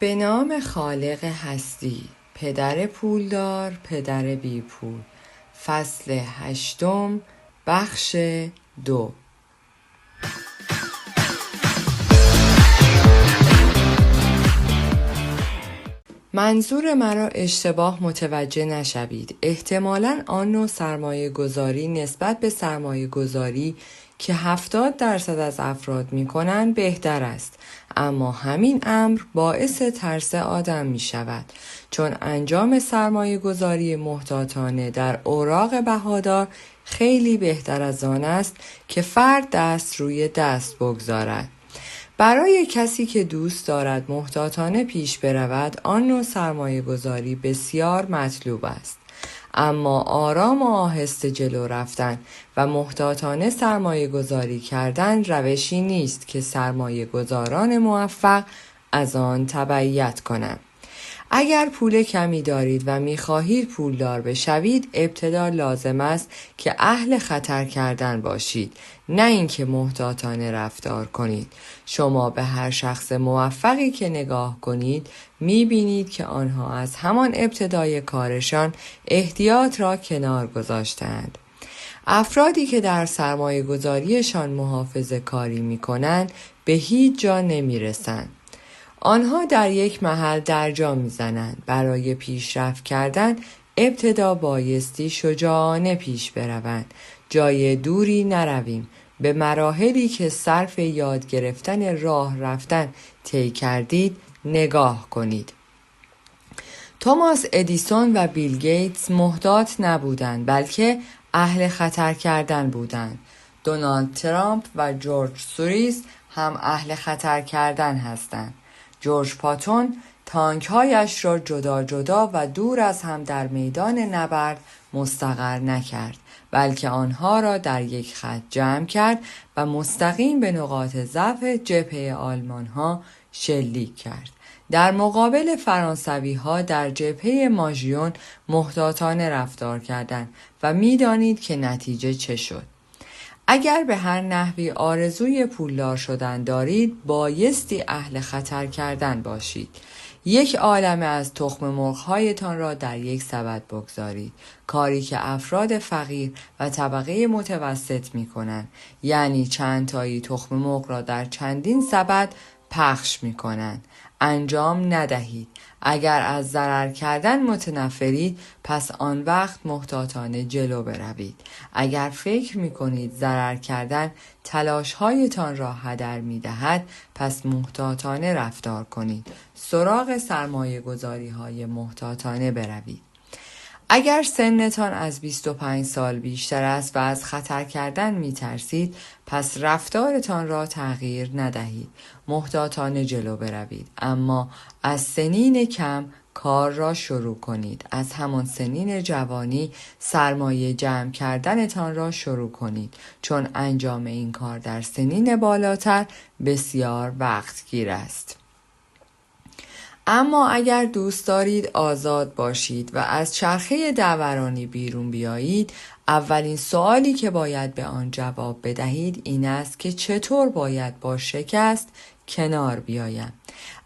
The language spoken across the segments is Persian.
به نام خالق هستی، پدر پولدار، پدر بی پول. فصل 8، بخش 2. منظور مرا اشتباه متوجه نشوید. احتمالاً آن نوع سرمایه گذاری نسبت به سرمایه گذاری که 70% از افراد می کنند بهتر است، اما همین امر باعث ترس آدم می شود، چون انجام سرمایه گذاری محتاطانه در اوراق بهادار خیلی بهتر از آن است که فرد دست روی دست بگذارد. برای کسی که دوست دارد محتاطانه پیش برود، آن نوع سرمایه گذاری بسیار مطلوب است. اما آرام و آهسته جلو رفتن و محتاطانه سرمایه گذاری کردن روشی نیست که سرمایه گذاران موفق از آن تبعیت کنند. اگر پول کمی دارید و می‌خواهید پولدار بشوید، ابتدا لازم است که اهل خطر کردن باشید، نه اینکه محتاطانه رفتار کنید. شما به هر شخص موفقی که نگاه کنید، می‌بینید که آنها از همان ابتدای کارشان احتیاط را کنار گذاشتند. افرادی که در سرمایه گذاریشان محافظه کاری می‌کنند، به هیچ جا نمی‌رسند. آنها در یک محل درجا میزنند. برای پیشرفت کردن ابتدا بایستی شجاعانه پیش بروند. جای دوری نرویم. به مراحلی که صرف یاد گرفتن راه رفتن طی کردید نگاه کنید. توماس ادیسون و بیل گیتس محتاط نبودند، بلکه اهل خطر کردن بودند. دونالد ترامپ و جورج سوریس هم اهل خطر کردن هستند. جورج پاتون تانک‌هایش را جدا جدا و دور از هم در میدان نبرد مستقر نکرد، بلکه آنها را در یک خط جمع کرد و مستقیم به نقاط ضعف جبهه آلمان‌ها شلیک کرد. در مقابل فرانسوی‌ها در جبهه ماژیون محتاطانه رفتار کردند و می‌دانید که نتیجه چه شد. اگر به هر نحوی آرزوی پولدار شدن دارید، بایستی اهل خطر کردن باشید. یک عالمه از تخم مرغ‌هایتان را در یک سبد بگذارید، کاری که افراد فقیر و طبقه متوسط می‌کنند، یعنی چند تایی تخم مرغ را در چندین سبد پخش می‌کنند. انجام ندهید. اگر از ضرر کردن متنفرید، پس آن وقت محتاطانه جلو بروید. اگر فکر می‌کنید ضرر کردن تلاش‌هایتان را هدر می‌دهد، پس محتاطانه رفتار کنید. سراغ سرمایه‌گذاری‌های محتاطانه بروید. اگر سنتان از 25 سال بیشتر است و از خطر کردن می ترسید، پس رفتارتان را تغییر ندهید. محتاطانه جلو بروید، اما از سنین کم کار را شروع کنید. از همان سنین جوانی سرمایه جمع کردنتان را شروع کنید، چون انجام این کار در سنین بالاتر بسیار وقتگیر است. اما اگر دوست دارید آزاد باشید و از چرخه دورانی بیرون بیایید، اولین سوالی که باید به آن جواب بدهید این است که چطور باید با شکست کنار بیایم.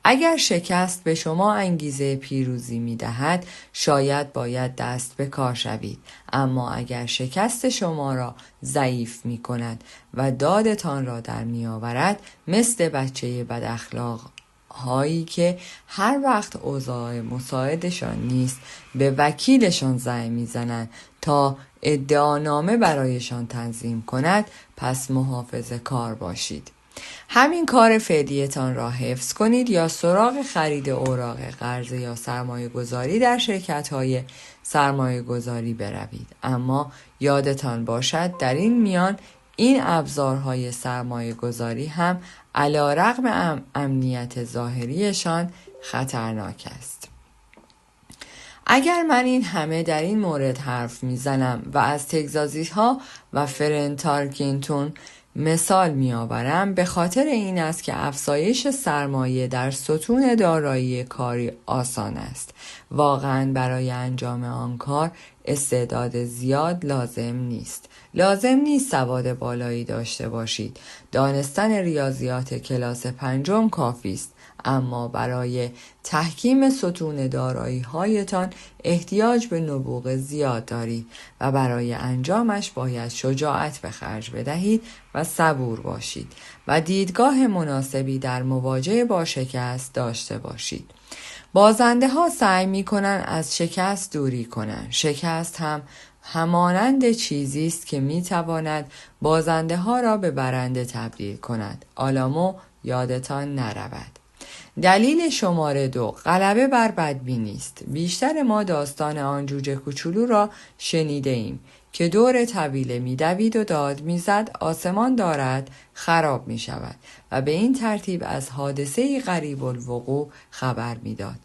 اگر شکست به شما انگیزه پیروزی می دهد، شاید باید دست به کار شوید. اما اگر شکست شما را ضعیف می کند و دادتان را در می آورد، مثل بچه بد اخلاق هایی که هر وقت اوضاع مساعدشان نیست به وکیلشان زنگ میزنند تا ادعانامه برایشان تنظیم کند، پس محافظه کار باشید. همین کار فعلیتان را حفظ کنید یا سراغ خرید اوراق قرضه یا سرمایه گذاری در شرکت های سرمایه گذاری بروید. اما یادتان باشد در این میان این ابزارهای سرمایه گذاری هم علی‌رغم امنیت ظاهریشان خطرناک است. اگر من این همه در این مورد حرف میزنم و از تگزاسی ها و فرنتارکینتون مثال میآورم، به خاطر این است که افزایش سرمایه در ستون دارایی کاری آسان است. واقعا برای انجام آن کار استعداد زیاد لازم نیست. لازم نیست سواد بالایی داشته باشید. دانستن ریاضیات کلاس 5 کافی است. اما برای تحکیم ستون دارایی هایتان احتیاج به نبوغ زیاد دارید و برای انجامش باید شجاعت به خرج بدهید و صبور باشید و دیدگاه مناسبی در مواجهه با شکست داشته باشید. بازنده ها سعی می کنند از شکست دوری کنند. شکست هم همانند چیزی است که می تواند بازنده ها را به برنده تبدیل کند. آلامو یادتان نرود. دلیل شماره 2 غلبه بر بدبینی است. بیشتر ما داستان آن جوجه کوچولو را شنیده ایم که دور طویله می دوید و داد می زد آسمان دارد خراب می شود و به این ترتیب از حادثه غریب الوقوع خبر می داد.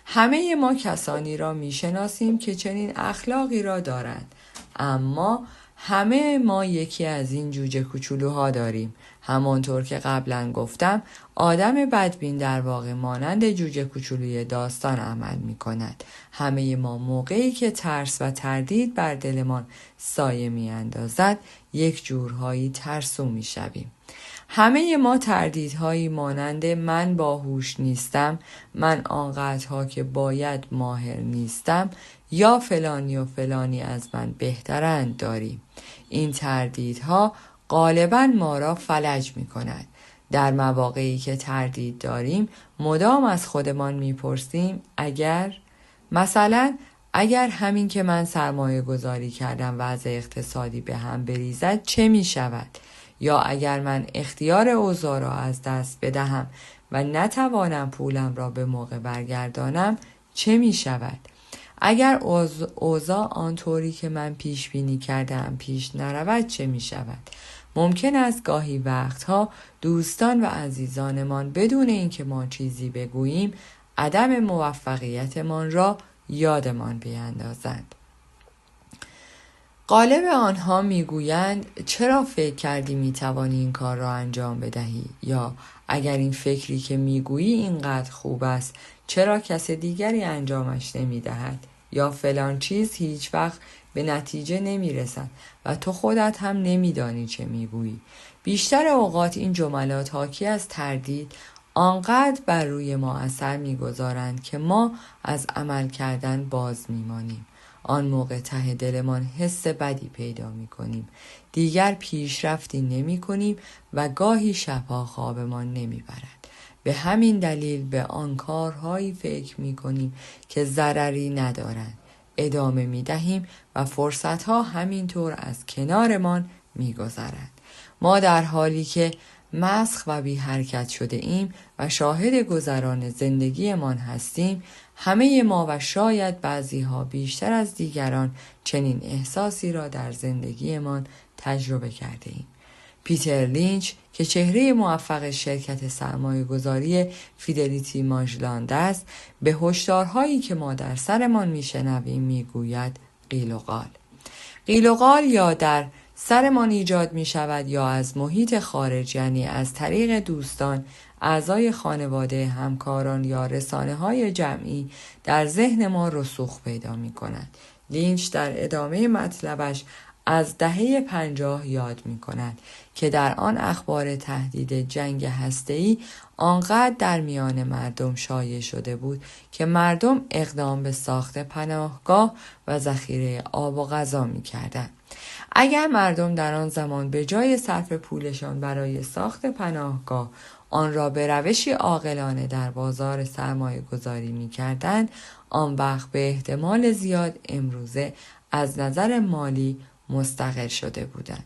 همه ما کسانی را می شناسیم که چنین اخلاقی را دارند، اما همه ما یکی از این جوجه کوچولوها داریم. همانطور که قبلا گفتم، آدم بدبین در واقع مانند جوجه کوچولوی داستان عمل می کند. همه ما موقعی که ترس و تردید بر دلمان سایه می اندازد، یک جورهایی ترسو می شویم. همه ما تردیدهایی مانند من باهوش نیستم، من آنقدرها که باید ماهر نیستم یا فلانی و فلانی از من بهترند داریم. این تردیدها غالباً ما را فلج می کند. در مواقعی که تردید داریم مدام از خودمان می پرسیم اگر همین که من سرمایه گذاری کردم وضع اقتصادی به هم بریزد چه می شود؟ یا اگر من اختیار اوضاع را از دست بدهم و نتوانم پولم را به موقع برگردانم چه می شود؟ اگر اوضاع آنطوری که من پیش بینی کردم پیش نرود چه می شود؟ ممکن است گاهی وقتها دوستان و عزیزانمان بدون اینکه ما چیزی بگوییم عدم موفقیتمان را یادمان بیندازند. غالب آنها میگویند چرا فکر کردی میتوانی این کار را انجام بدهی؟ یا اگر این فکری که میگویی اینقدر خوب است چرا کس دیگری انجامش نمیدهد؟ یا فلان چیز هیچ وقت به نتیجه نمیرسد و تو خودت هم نمیدانی چه میگویی. بیشتر اوقات این جملات حاکی از تردید آنقدر بر روی ما اثر میگذارند که ما از عمل کردن باز میمانیم. آن موقع ته دلمان حس بدی پیدا می کنیم. دیگر پیشرفتی نمی کنیم و گاهی شبها خوابمان نمی برد. به همین دلیل به آن کارهایی فکر می کنیم که ضرری ندارند. ادامه می دهیم و فرصتها همینطور از کنارمان می گذرند. ما در حالی که مسخ و بی حرکت شده ایم و شاهد گذران زندگیمان هستیم، همه ما و شاید بعضی ها بیشتر از دیگران چنین احساسی را در زندگیمان تجربه کرده ایم. پیتر لینچ که چهره موفق شرکت سرمایه گذاری فیدلیتی ماژلاند است، به هشدارهایی که ما در سرمان میشنویم میگوید قیل و قال. قیل و قال یا در سرمان ایجاد می شود یا از محیط خارج، یعنی از طریق دوستان، اعضای خانواده، همکاران یا رسانه‌های جمعی در ذهن ما رسوخ پیدا می کند. لینچ در ادامه مطلبش از دهه 50 یاد می کند که در آن اخبار تهدید جنگ هسته‌ای آنقدر در میان مردم شایع شده بود که مردم اقدام به ساخت پناهگاه و ذخیره آب و غذا می کردند. اگر مردم در آن زمان به جای صرف پولشان برای ساخت پناهگاه آن را به روشی عاقلانه در بازار سرمایه گذاری می کردند، آن وقت به احتمال زیاد امروزه از نظر مالی مستقل شده بودند.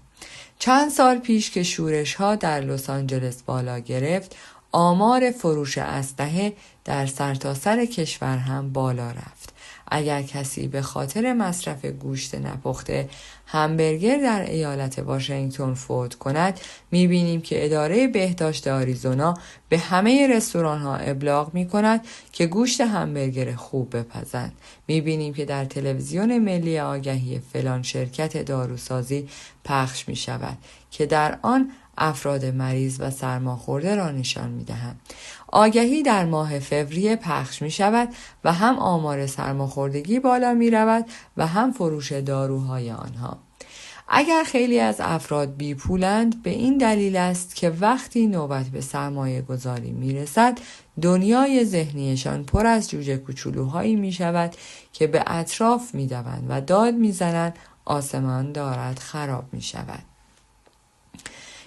چند سال پیش که شورش ها در لس آنجلس بالا گرفت، آمار فروش اسلحه در سرتاسر کشور هم بالا رفت. اگر کسی به خاطر مصرف گوشت نپخته همبرگر در ایالت واشنگتن فوت کند، می‌بینیم که اداره بهداشت آریزونا به همه رستوران‌ها ابلاغ می‌کند که گوشت همبرگر خوب بپزند. می‌بینیم که در تلویزیون ملی آگهی فلان شرکت داروسازی پخش می‌شود که در آن افراد مریض و سرماخورده را نشان می‌دهند. آگهی در ماه فوریه پخش می شود و هم آمار سرماخوردگی بالا می رود و هم فروش داروهای آنها. اگر خیلی از افراد بی پولند، به این دلیل است که وقتی نوبت به سرمایه گذاری می رسد دنیای ذهنیشان پر از جوجه کوچولوهایی می شود که به اطراف می دوند و داد می زنند آسمان دارد خراب می شود.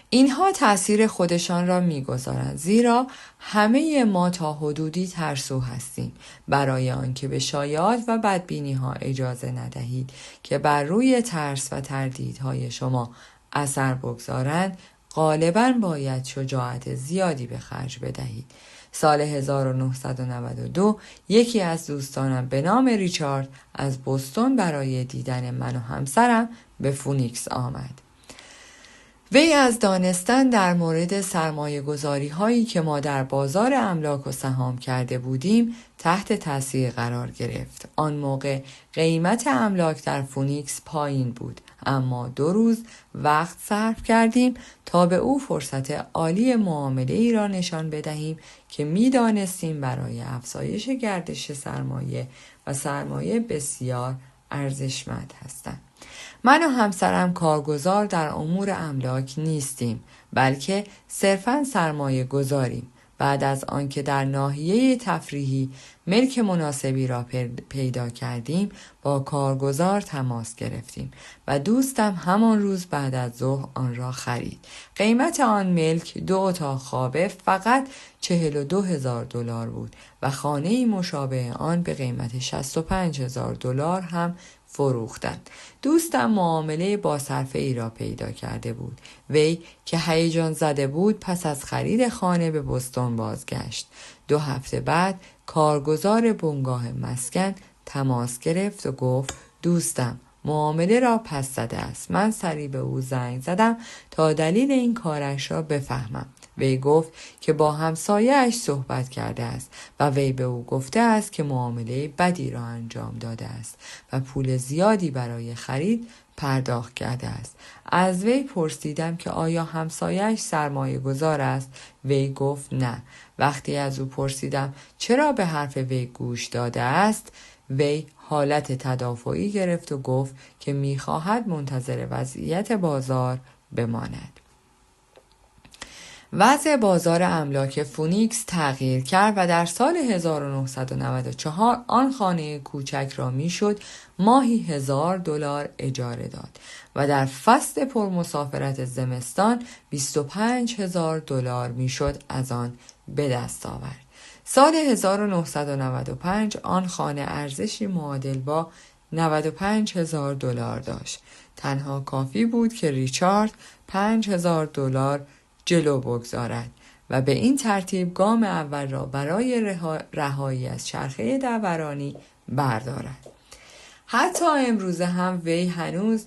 اینها تأثیر خودشان را می‌گذارند، زیرا همه ما تا حدودی ترسو هستیم. برای آنکه به شایعات و بدبینی‌ها اجازه ندهید که بر روی ترس و تردیدهای شما اثر بگذارند، غالباً باید شجاعت زیادی به خرج بدهید. سال 1992 یکی از دوستانم به نام ریچارد از بوستون برای دیدن من و همسرم به فونیکس آمد. وی از دانستن در مورد سرمایه گذاری هایی که ما در بازار املاک و سهام کرده بودیم تحت تاثیر قرار گرفت. آن موقع قیمت املاک در فونیکس پایین بود، اما 2 روز وقت صرف کردیم تا به او فرصت عالی معامله ای را نشان بدهیم که می دانستیم برای افزایش گردش سرمایه و سرمایه بسیار ارزشمند هستند. من و همسرم کارگزار در امور املاک نیستیم، بلکه صرفاً سرمایه گذاریم. بعد از آنکه در ناحیه تفریحی ملک مناسبی را پیدا کردیم، با کارگزار تماس گرفتیم و دوستم همان روز بعد از ظهر آن را خرید. قیمت آن ملک 2 اتاق خوابه فقط $42,000 بود و خانه‌ای مشابه آن به قیمت $65,000 هم فروختند. دوستم معامله با صرفه ای را پیدا کرده بود. وی که هیجان زده بود پس از خرید خانه به بوستون بازگشت. 2 هفته بعد کارگزار بنگاه مسکن تماس گرفت و گفت دوستم معامله را پس زده است. من سریع به او زنگ زدم تا دلیل این کارش را بفهمم. وی گفت که با همسایه‌اش صحبت کرده است و وی به او گفته است که معامله بدی را انجام داده است و پول زیادی برای خرید پرداخت کرده است. از وی پرسیدم که آیا همسایه‌اش سرمایه گذار است؟ وی گفت نه. وقتی از او پرسیدم چرا به حرف وی گوش داده است، وی حالت تدافعی گرفت و گفت که می‌خواهد منتظر وضعیت بازار بماند. وضع بازار املاک فونیکس تغییر کرد و در سال 1994 آن خانه کوچک را میشد ماهی $1,000 اجاره داد و در فصل پرمسافرت زمستان $25,000 میشد از آن به دست آورد. سال 1995 آن خانه ارزشی معادل با $95,000 داشت. تنها کافی بود که ریچارد $5,000 جلو بگذارد و به این ترتیب گام اول را برای رهایی از چرخه دورانی بردارد. حتی امروز هم وی هنوز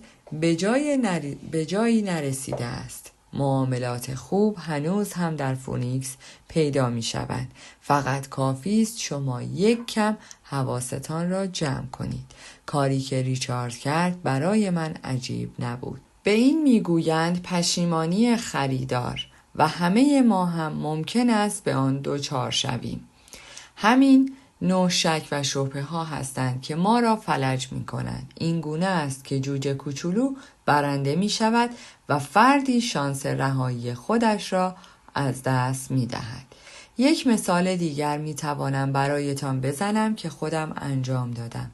به جایی نرسیده است. معاملات خوب هنوز هم در فونیکس پیدا می شود. فقط کافی است شما یک کم حواستان را جمع کنید. کاری که ریچارد کرد برای من عجیب نبود. به این میگویند پشیمانی خریدار و همه ما هم ممکن است به آن دچار شویم. همین نوع شک و شبهه ها هستند که ما را فلج می کنند. این گونه است که جوجه کوچولو برنده می شود و فردی شانس رهایی خودش را از دست می دهد. یک مثال دیگر می توانم برایتان بزنم که خودم انجام دادم.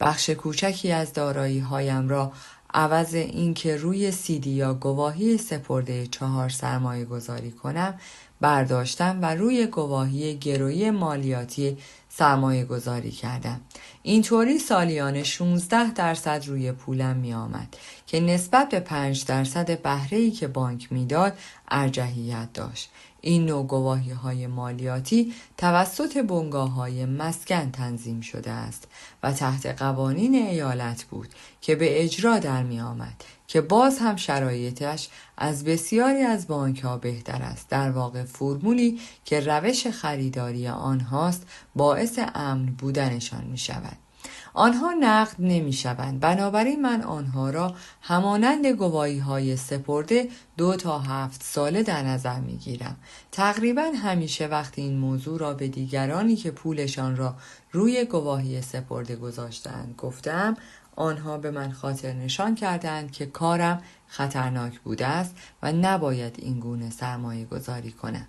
بخش کوچکی از دارایی هایم را عوض اینکه روی CD یا گواهی سپرده 4 سرمایه گذاری کنم برداشتم و روی گواهی گروی مالیاتی سرمایه گذاری کردم. اینطوری سالیانه 16% روی پولم می آمد که نسبت به 5% بهره‌ای که بانک می داد ارجحیت داشت. این نوع گواهی‌های مالیاتی توسط بنگاه‌های مسکن تنظیم شده است و تحت قوانین ایالت بود که به اجرا در می آمد که باز هم شرایطش از بسیاری از بانک‌ها بهتر است. در واقع فرمولی که روش خریداری آنهاست باعث امن بودنشان می شود. آنها نقد نمی شوند، بنابراین من آنها را همانند گواهی‌های سپرده 2 تا 7 ساله در نظر می گیرم. تقریبا همیشه وقتی این موضوع را به دیگرانی که پولشان را روی گواهی سپرده گذاشتند گفتم، آنها به من خاطر نشان کردند که کارم خطرناک بوده است و نباید این گونه سرمایه گذاری کنم.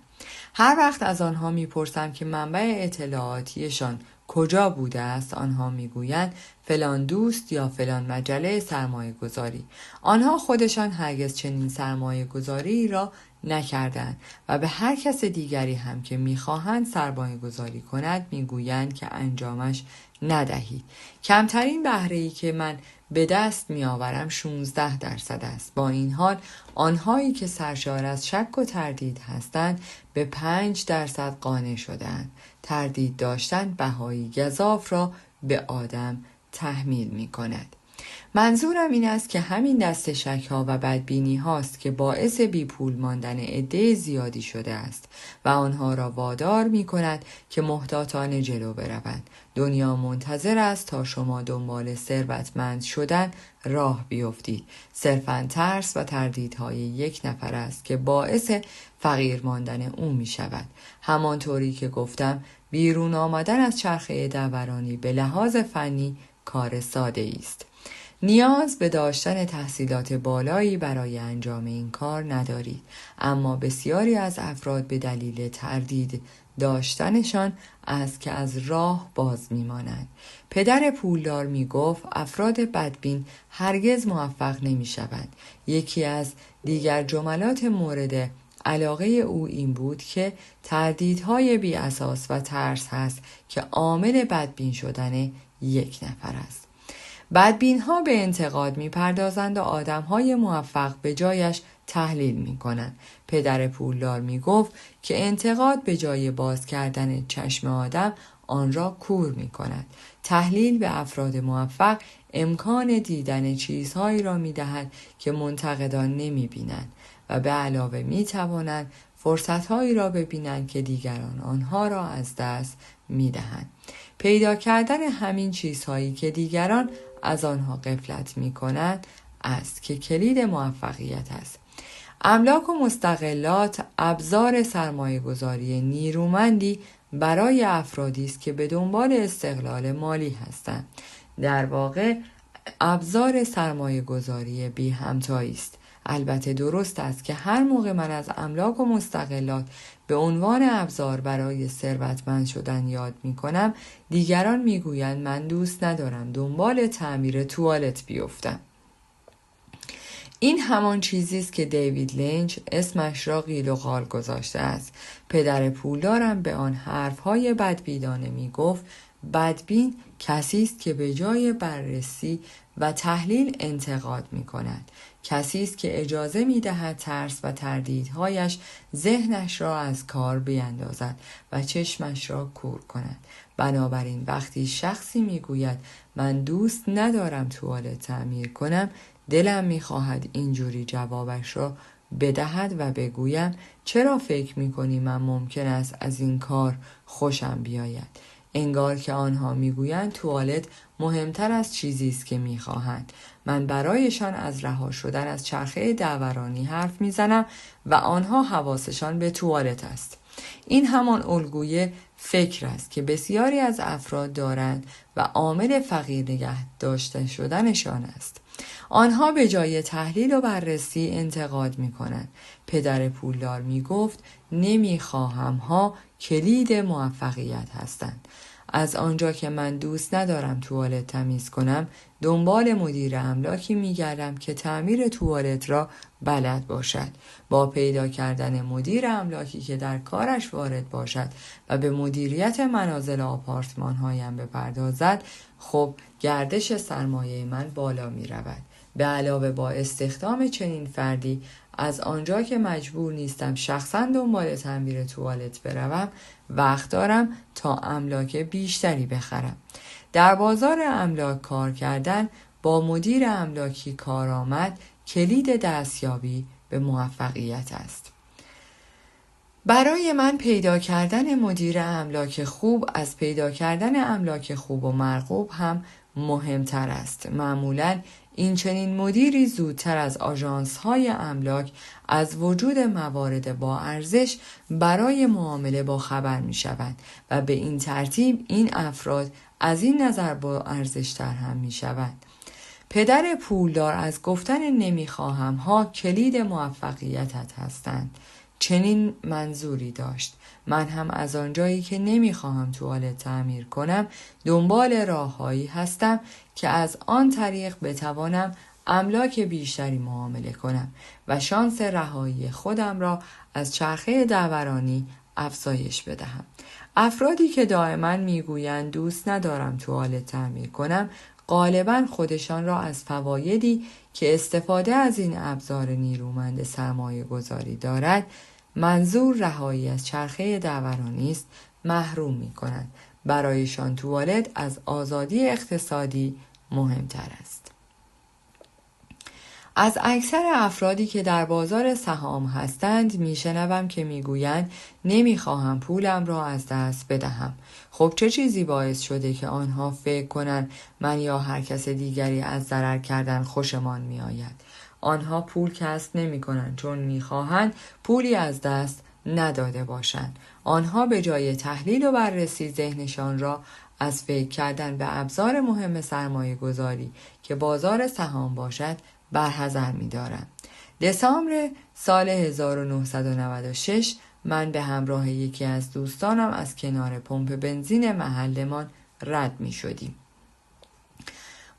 هر وقت از آنها میپرسم که منبع اطلاعاتیشان کجا بوده است، آنها میگویند فلان دوست یا فلان مجله سرمایه گذاری. آنها خودشان هرگز چنین سرمایه گذاری را نکردند و به هر کس دیگری هم که میخواهند سرمایه گذاری کند میگویند که انجامش ندهید. کمترین بهره‌ای که من به دست میآورم 16% است. با این حال آنهایی که سرشار از شک و تردید هستند به 5% قانع شدند. تردید داشتن بهای گزاف را به آدم تحمیل می کند. منظورم این است که همین دست شک‌ها و بدبینی هاست که باعث بی پول ماندن عده زیادی شده است و آنها را وادار می کند که محتاطانه جلو بروند. دنیا منتظر است تا شما دنبال ثروتمند شدن راه بیفتید. صرفاً ترس و تردیدهای یک نفر است که باعث فقیر ماندن او می شود. همانطوری که گفتم بیرون آمدن از چرخه دورانی به لحاظ فنی کار ساده است. نیاز به داشتن تحصیلات بالایی برای انجام این کار ندارید، اما بسیاری از افراد به دلیل تردید داشتنشان است که از راه باز میمانند. پدر پولدار می گفت افراد بدبین هرگز موفق نمی شوند. یکی از دیگر جملات مورد علاقه او این بود که تردیدهای بی اساس و ترس هست که عامل بدبین شدن یک نفر است. بدبین ها به انتقاد می پردازند و آدم های موفق به جایش تحلیل می کنند. پدر پولدار می گفت که انتقاد به جای باز کردن چشم آدم آن را کور می کند. تحلیل به افراد موفق امکان دیدن چیزهایی را می دهد که منتقدان نمی بینند و به علاوه می توانند فرصتهایی را ببینند که دیگران آنها را از دست می دهند. پیدا کردن همین چیزهایی که دیگران از آنها غفلت می کنند است که کلید موفقیت است. املاک و مستغلات ابزار سرمایه گذاری نیرومندی برای افرادی است که به دنبال استقلال مالی هستند. در واقع ابزار سرمایه گذاری بی همتایی است. البته درست است که هر موقع من از املاک و مستغلات به عنوان ابزار برای ثروتمند شدن یاد می کنم، دیگران می گویند من دوست ندارم دنبال تعمیر توالت بیفتم. این همان چیزی است که دیوید لینچ اسمش را قیل و قال گذاشته است. پدر پولدارم به آن حرفهای بدبینانه می گفت بدبین کسی است که به جای بررسی و تحلیل انتقاد می کند. کسی است که اجازه می دهد ترس و تردیدهایش ذهنش را از کار بیندازد و چشمش را کور کند. بنابراین وقتی شخصی می گوید من دوست ندارم توالت تعمیر کنم، دلم می خواهد اینجوری جوابش را بدهد و بگویم چرا فکر می کنی من ممکن است از این کار خوشم بیاید؟ انگار که آنها میگویند توالت مهمتر از چیزی است که میخواهند. من برایشان از رها شدن از چرخه دورانی حرف میزنم و آنها حواسشان به توالت است. این همان الگوی فکر است که بسیاری از افراد دارند و عامل فقیر نگه داشته شدنشان است. آنها به جای تحلیل و بررسی انتقاد می کنند. پدر پولدار می گفت نمیخواهم ها کلید موفقیت هستند. از آنجا که من دوست ندارم توالت تمیز کنم، دنبال مدیر املاکی میگردم که تعمیر توالت را بلد باشد. با پیدا کردن مدیر املاکی که در کارش وارد باشد و به مدیریت منازل آپارتمان هایم بپردازد، خب گردش سرمایه من بالا می رود. به علاوه با استخدام چنین فردی، از آنجا که مجبور نیستم شخصا دنبال تعمیر توالت بروم، وقت دارم تا املاک بیشتری بخرم. در بازار املاک کار کردن با مدیر املاکی کارآمد کلید دستیابی به موفقیت است. برای من پیدا کردن مدیر املاک خوب از پیدا کردن املاک خوب و مرغوب هم مهمتر است. معمولاً این چنین مدیری زودتر از آژانس‌های املاک از وجود موارد با ارزش برای معامله با خبر می‌شوند و به این ترتیب این افراد از این نظر با ارزش‌تر هم می‌شوند. پدر پولدار از گفتن نمیخواهم ها کلید موفقیتت هستند. چنین منظوری داشت. من هم از آنجایی که نمیخواهم توالت تعمیر کنم دنبال راههایی هستم که از آن طریق بتوانم املاک بیشتری معامله کنم و شانس رهایی خودم را از چرخه دورانی افزایش بدهم. افرادی که دائما میگویند دوست ندارم توالت تعمیر کنم غالباً خودشان را از فوایدی که استفاده از این ابزار نیرومند سرمایه گذاری دارد، منظور رهایی از چرخه دورانی است، محروم می کنند. برایشان توالت از آزادی اقتصادی مهمتر است. از اکثر افرادی که در بازار سهام هستند میشنوم که میگویند نمیخواهم پولم را از دست بدهم. خب چه چیزی باعث شده که آنها فکر کنند من یا هر کس دیگری از ضرر کردن خوشمان میآید؟ آنها پول کسب نمی کنند چون میخواهند پولی از دست نداده باشند. آنها به جای تحلیل و بررسی ذهنشان را از فکر کردن به ابزار مهم سرمایه گذاری که بازار سهام باشد برحذر می دارم. دسامبر سال 1996 من به همراه یکی از دوستانم از کنار پمپ بنزین محلمان رد می شدیم.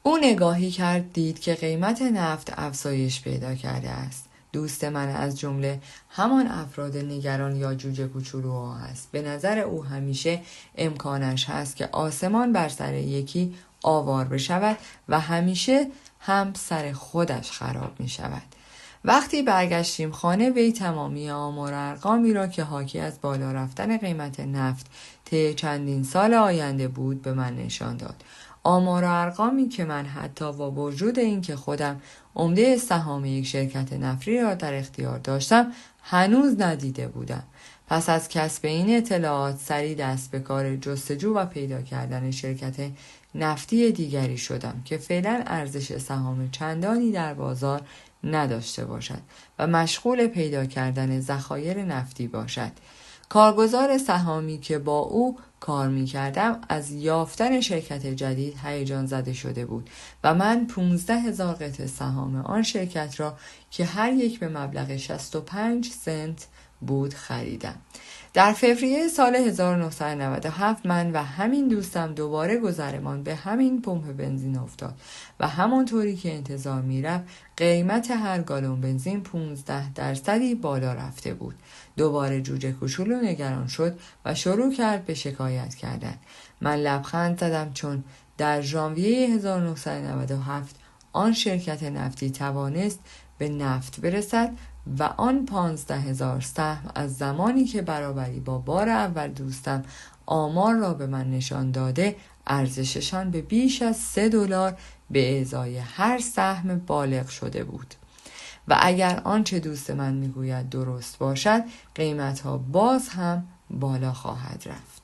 او نگاهی کرد دید که قیمت نفت افزایش پیدا کرده است. دوست من از جمله همان افراد نگران یا جوجه کوچولوها است. به نظر او همیشه امکانش هست که آسمان بر سر یکی آوار بشود و همیشه هم سر خودش خراب می شود. وقتی برگشتیم خانه وی تمامی آمار و ارقامی را که حاکی از بالا رفتن قیمت نفت طی چندین سال آینده بود به من نشان داد. آمار و ارقامی که من حتی با وجود این که خودم عمده سهام یک شرکت نفتی را در اختیار داشتم هنوز ندیده بودم. پس از کسب این اطلاعات سریع دست به کار جستجو و پیدا کردن شرکت نفتی دیگری شدم که فعلا ارزش سهام چندانی در بازار نداشته باشد و مشغول پیدا کردن ذخایر نفتی باشد. کارگزار سهامی که با او کار می کردم از یافتن شرکت جدید هیجان زده شده بود و من 15,000 قطعه سهام آن شرکت را که هر یک به مبلغ 65 سنت بود خریدم. در فوریه سال 1997 من و همین دوستم دوباره گذرمان به همین پمپ بنزین افتاد و همانطوری که انتظار می‌رفت قیمت هر گالون بنزین 15% بالا رفته بود. دوباره جوجه کوچولو نگران شد و شروع کرد به شکایت کردن. من لبخند زدم چون در ژانویه 1997 آن شرکت نفتی توانست به نفت برسد و آن 15,000 سهم از زمانی که برابری با بار اول دوستم آمار را به من نشان داده ارزششان به بیش از $3 به ازای هر سهم بالغ شده بود. و اگر آنچه دوست من میگوید درست باشد قیمتها باز هم بالا خواهد رفت.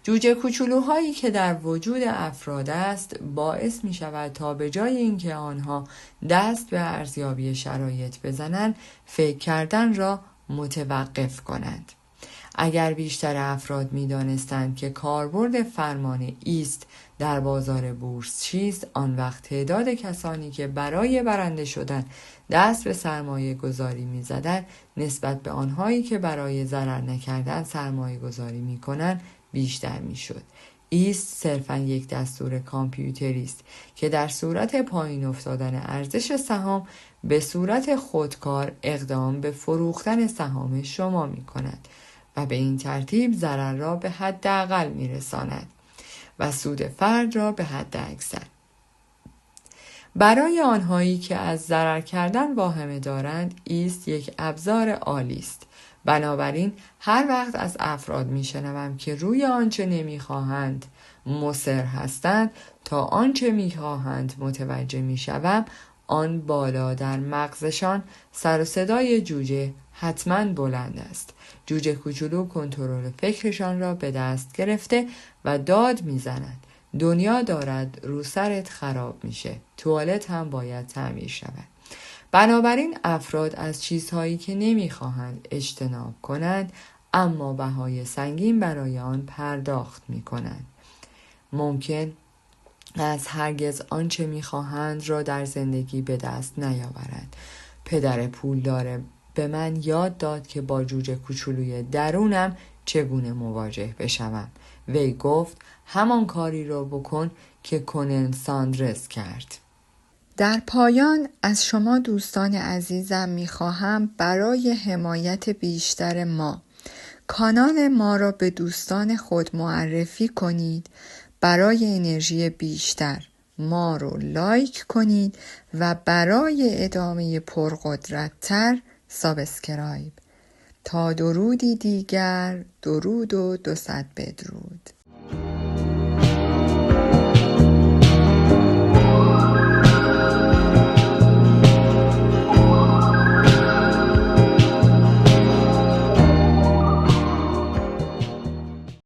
جوجه کوچولوهایی که در وجود افراد است باعث می شود تا به جای اینکه آنها دست به ارزیابی شرایط بزنند فکر کردن را متوقف کنند. اگر بیشتر افراد می دانستند که کاربرد فرمان ایست در بازار بورس چیست، آن وقت تعداد کسانی که برای برنده شدن دست به سرمایه گذاری می زدن نسبت به آنهایی که برای ضرر نکردن سرمایه گذاری می کنند بیشتر می شد. ایست صرفاً یک دستور کامپیوتری است که در صورت پایین افتادن ارزش سهام به صورت خودکار اقدام به فروختن سهام شما می کند و به این ترتیب ضرر را به حداقل می رساند و سود فرد را به حد اکثر. برای آنهایی که از ضرر کردن واهمه دارند ایست یک ابزار عالی است. بنابراین هر وقت از افراد میشنوم که روی آنچه نمیخواهند مصر هستند تا آنچه میخواهند متوجه میشوم آن بالا در مغزشان سر و صدای جوجه حتما بلند است. جوجه کوچولو کنترل فکرشان را به دست گرفته و داد میزند دنیا دارد رو سرت خراب میشه، توالت هم باید تعمیر شود. بنابراین افراد از چیزهایی که نمیخواهند اجتناب کنند اما بهای سنگین برای آن پرداخت میکنند. ممکن از هرگز آنچه می‌خواهند را در زندگی به دست نیاورند. پدر پولدار به من یاد داد که با جوجه کوچولوی درونم چگونه مواجه بشوم. وی گفت همان کاری را بکن که کنن ساندرس کرد. در پایان از شما دوستان عزیزم می‌خواهم برای حمایت بیشتر ما کانال ما را به دوستان خود معرفی کنید. برای انرژی بیشتر ما رو لایک کنید و برای ادامه پرقدرت‌تر سابسکرایب. تا درودی دیگر، درود و 200 بدرود.